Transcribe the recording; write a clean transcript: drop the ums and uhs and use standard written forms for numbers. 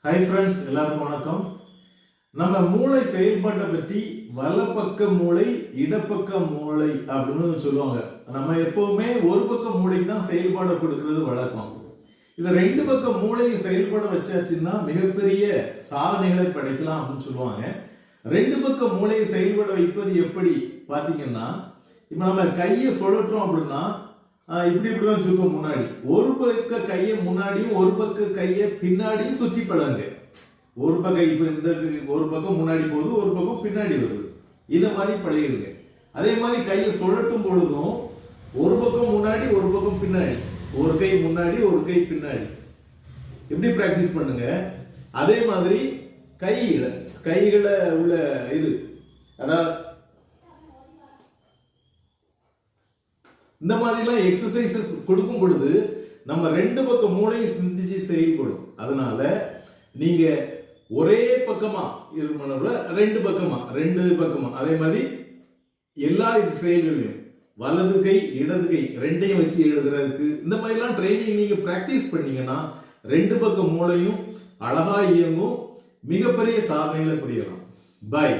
Hi friends, எல்லாருக்கும் வணக்கம். நம்ம மூளை செயல்பாட்டை பற்றி வலப்பக்க மூளை, இடப்பக்க மூளை அப்படின்னு சொல்லுவாங்க. நம்ம எப்பவுமே ஒரு பக்க மூளைக்கு தான் செயல்பாடை கொடுக்கறது வழக்கம். இதை ரெண்டு பக்க மூளையை செயல்பட வச்சாச்சுன்னா மிகப்பெரிய சாதனைகளை படைக்கலாம் அப்படின்னு சொல்லுவாங்க. ரெண்டு பக்க மூளையை செயல்பட வைப்பது எப்படி பார்த்தீங்கன்னா, இப்போ நம்ம கையை சுழற்றோம் அப்படின்னா இப்படிதான் சுற்றும். முன்னாடி ஒரு பக்க கையை முன்னாடியும் ஒரு பக்க கையை பின்னாடியும் சுற்றி பழங்க. ஒரு பக்கம் இப்போ இந்த ஒரு பக்கம் முன்னாடி போகுது, ஒரு பக்கம் பின்னாடி வருது. இதை மாதிரி பழகிடுங்க. அதே மாதிரி கையை சுழட்டும் பொழுதும் ஒரு பக்கம் முன்னாடி ஒரு பக்கம் பின்னாடி, ஒரு கை முன்னாடி ஒரு கை பின்னாடி, எப்படி பிராக்டிஸ் பண்ணுங்க. அதே மாதிரி கைகளை உள்ள இது, அதாவது இந்த மாதிரிலாம் எக்ஸசைசஸ் கொடுக்கும் பொழுது நம்ம ரெண்டு பக்கம் மூளையும் சிந்திச்சு செயல்படும். அதனால நீங்க ஒரே பக்கமா ரெண்டு பக்கமா அதே மாதிரி எல்லா செயல்களையும் வலது கை இடது கை ரெண்டையும் வச்சு எழுதுறதுக்கு இந்த மாதிரிலாம் ட்ரைனிங் நீங்க பிராக்டிஸ் பண்ணீங்கன்னா ரெண்டு பக்கம் மூளையும் அழகா இயங்கும். மிகப்பெரிய சாதனைகளை புரியலாம். பாய்.